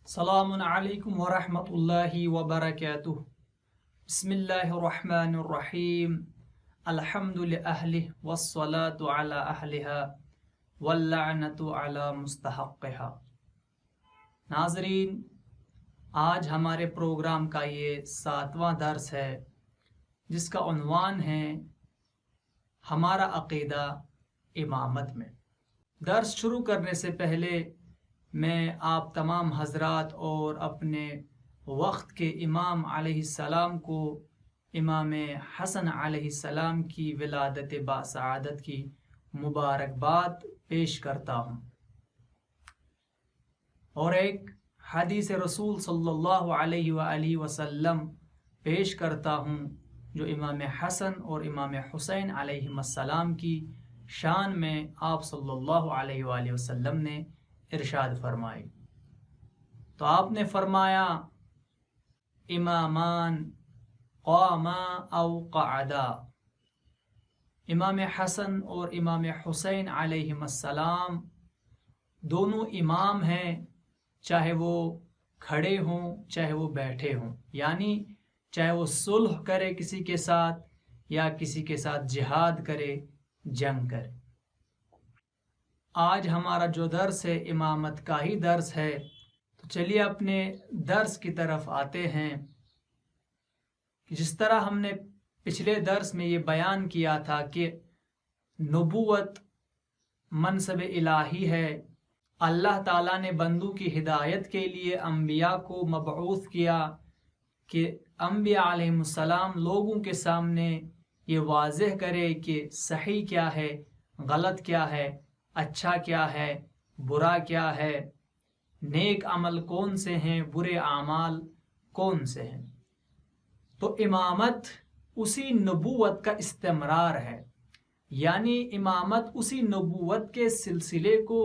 السلام علیکم ورحمۃ اللہ وبرکاتہ۔ بسم اللہ الرحمن الرحیم۔ الحمد للہ والصلاة علی اہلہا واللعنۃ علی مستحقہا۔ ناظرین، آج ہمارے پروگرام کا یہ 7واں درس ہے، جس کا عنوان ہے ہمارا عقیدہ امامت میں۔ درس شروع کرنے سے پہلے میں آپ تمام حضرات اور اپنے وقت کے امام علیہ السلام کو امام حسن علیہ السلام کی ولادت باسعادت کی مبارکباد پیش کرتا ہوں، اور ایک حدیث رسول صلی اللہ علیہ وآلہ وسلم پیش کرتا ہوں جو امام حسن اور امام حسین علیہ السلام کی شان میں آپ صلی اللہ علیہ وآلہ وسلم نے ارشاد فرمائی۔ تو آپ نے فرمایا، امامان قاما او قعدا، امام حسن اور امام حسین علیہ السلام دونوں امام ہیں، چاہے وہ کھڑے ہوں چاہے وہ بیٹھے ہوں، یعنی چاہے وہ صلح کرے کسی کے ساتھ یا کسی کے ساتھ جہاد کرے، جنگ کرے۔ آج ہمارا جو درس ہے امامت کا ہی درس ہے، تو چلیے اپنے درس کی طرف آتے ہیں۔ جس طرح ہم نے پچھلے درس میں یہ بیان کیا تھا کہ نبوت منصب الہی ہے، اللہ تعالیٰ نے بندوں کی ہدایت کے لیے انبیاء کو مبعوث کیا کہ انبیاء علیہ السلام لوگوں کے سامنے یہ واضح کرے کہ صحیح کیا ہے، غلط کیا ہے، اچھا کیا ہے، برا کیا ہے، نیک عمل کون سے ہیں، برے اعمال کون سے ہیں۔ تو امامت اسی نبوت کا استمرار ہے، یعنی امامت اسی نبوت کے سلسلے کو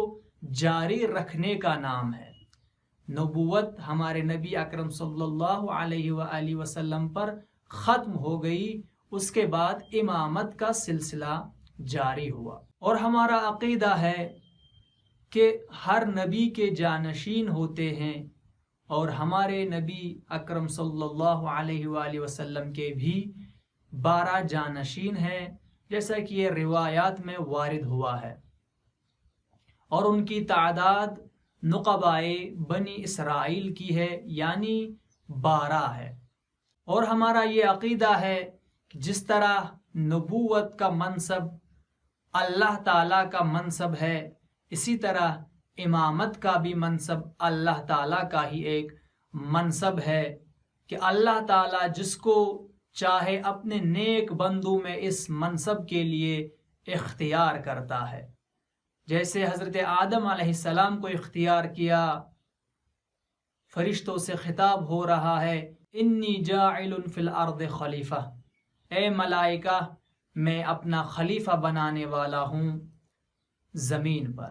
جاری رکھنے کا نام ہے۔ نبوت ہمارے نبی اکرم صلی اللہ علیہ وآلہ وسلم پر ختم ہو گئی، اس کے بعد امامت کا سلسلہ جاری ہوا۔ اور ہمارا عقیدہ ہے کہ ہر نبی کے جانشین ہوتے ہیں، اور ہمارے نبی اکرم صلی اللہ علیہ وآلہ وسلم کے بھی 12 جانشین ہیں، جیسا کہ یہ روایات میں وارد ہوا ہے، اور ان کی تعداد نقبائے بنی اسرائیل کی ہے، یعنی 12 ہے۔ اور ہمارا یہ عقیدہ ہے کہ جس طرح نبوت کا منصب اللہ تعالیٰ کا منصب ہے، اسی طرح امامت کا بھی منصب اللہ تعالیٰ کا ہی ایک منصب ہے کہ اللہ تعالیٰ جس کو چاہے اپنے نیک بندوں میں اس منصب کے لیے اختیار کرتا ہے، جیسے حضرت آدم علیہ السلام کو اختیار کیا۔ فرشتوں سے خطاب ہو رہا ہے، انی جاعل فی الارض خلیفہ، اے ملائکہ میں اپنا خلیفہ بنانے والا ہوں زمین پر۔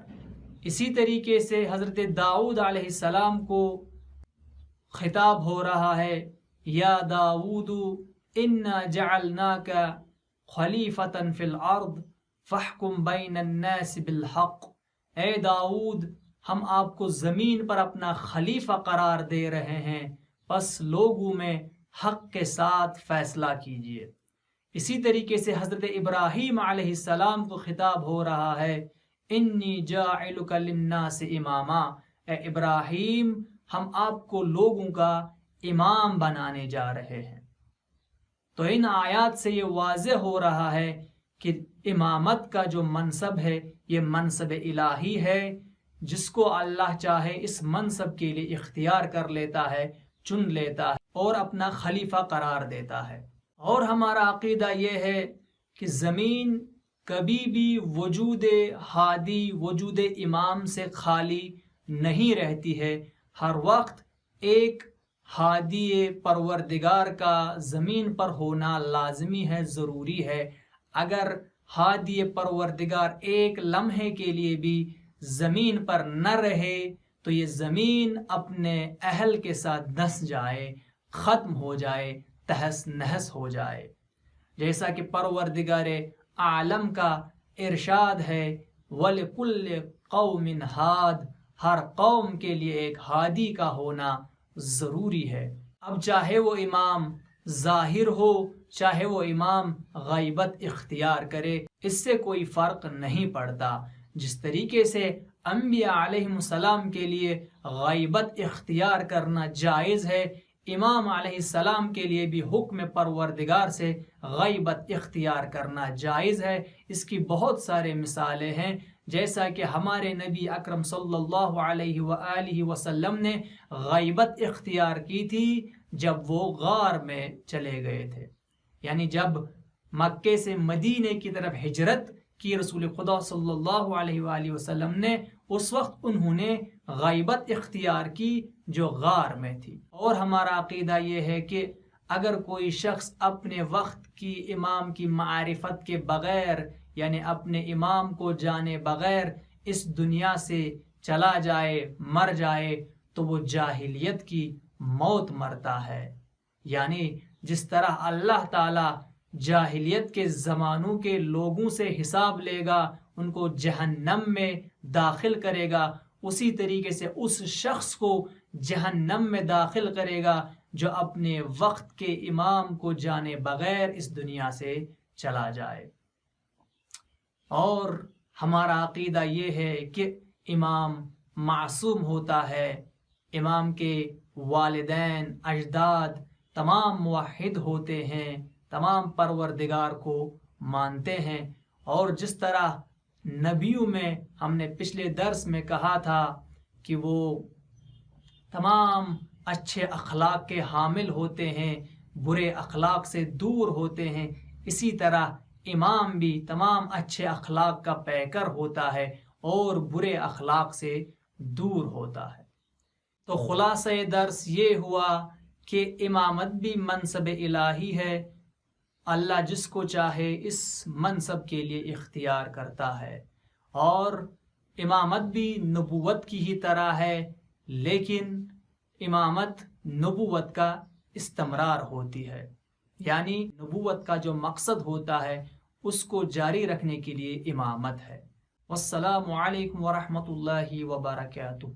اسی طریقے سے حضرت داؤد علیہ السلام کو خطاب ہو رہا ہے، یا داؤد انا جعلناک خلیفۃ فی الارض فاحکم بین الناس بالحق، اے داؤد ہم آپ کو زمین پر اپنا خلیفہ قرار دے رہے ہیں، پس لوگوں میں حق کے ساتھ فیصلہ کیجیے۔ اسی طریقے سے حضرت ابراہیم علیہ السلام کو خطاب ہو رہا ہے، انی جاعلک للناس اماما، اے ابراہیم ہم آپ کو لوگوں کا امام بنانے جا رہے ہیں۔ تو ان آیات سے یہ واضح ہو رہا ہے کہ امامت کا جو منصب ہے یہ منصب الہی ہے، جس کو اللہ چاہے اس منصب کے لیے اختیار کر لیتا ہے، چن لیتا ہے اور اپنا خلیفہ قرار دیتا ہے۔ اور ہمارا عقیدہ یہ ہے کہ زمین کبھی بھی وجود ہادی، وجود امام سے خالی نہیں رہتی ہے، ہر وقت ایک ہادی پروردگار کا زمین پر ہونا لازمی ہے، ضروری ہے۔ اگر ہادی پروردگار ایک لمحے کے لیے بھی زمین پر نہ رہے تو یہ زمین اپنے اہل کے ساتھ دھس جائے، ختم ہو جائے، تہس نہس ہو جائے، جیسا کہ پروردگار عالم کا ارشاد ہے، وَلِكُلِّ قَوْمٍ هَادٍ، ہر قوم کے لیے ایک ہادی کا ہونا ضروری ہے۔ اب چاہے وہ امام ظاہر ہو، چاہے وہ امام غیبت اختیار کرے، اس سے کوئی فرق نہیں پڑتا۔ جس طریقے سے انبیاء علیہم السلام کے لیے غیبت اختیار کرنا جائز ہے، امام علیہ السلام کے لیے بھی حکم پروردگار سے غیبت اختیار کرنا جائز ہے۔ اس کی بہت سارے مثالیں ہیں، جیسا کہ ہمارے نبی اکرم صلی اللہ علیہ وآلہ وسلم نے غیبت اختیار کی تھی جب وہ غار میں چلے گئے تھے، یعنی جب مکے سے مدینے کی طرف ہجرت کی رسول خدا صلی اللہ علیہ وآلہ وسلم نے، اس وقت انہوں نے غیبت اختیار کی جو غار میں تھی۔ اور ہمارا عقیدہ یہ ہے کہ اگر کوئی شخص اپنے وقت کی امام کی معرفت کے بغیر، یعنی اپنے امام کو جانے بغیر اس دنیا سے چلا جائے، مر جائے، تو وہ جاہلیت کی موت مرتا ہے۔ یعنی جس طرح اللہ تعالی جاہلیت کے زمانوں کے لوگوں سے حساب لے گا، ان کو جہنم میں داخل کرے گا، اسی طریقے سے اس شخص کو جہنم میں داخل کرے گا جو اپنے وقت کے امام کو جانے بغیر اس دنیا سے چلا جائے۔ اور ہمارا عقیدہ یہ ہے کہ امام معصوم ہوتا ہے، امام کے والدین، اجداد تمام موحد ہوتے ہیں، تمام پروردگار کو مانتے ہیں، اور جس طرح نبیوں میں ہم نے پچھلے درس میں کہا تھا کہ وہ تمام اچھے اخلاق کے حامل ہوتے ہیں، برے اخلاق سے دور ہوتے ہیں، اسی طرح امام بھی تمام اچھے اخلاق کا پیکر ہوتا ہے اور برے اخلاق سے دور ہوتا ہے۔ تو خلاصہ درس یہ ہوا کہ امامت بھی منصب الہی ہے، اللہ جس کو چاہے اس منصب کے لیے اختیار کرتا ہے، اور امامت بھی نبوت کی ہی طرح ہے، لیکن امامت نبوت کا استمرار ہوتی ہے، یعنی نبوت کا جو مقصد ہوتا ہے اس کو جاری رکھنے کے لیے امامت ہے۔ والسلام علیکم ورحمۃ اللہ وبرکاتہ۔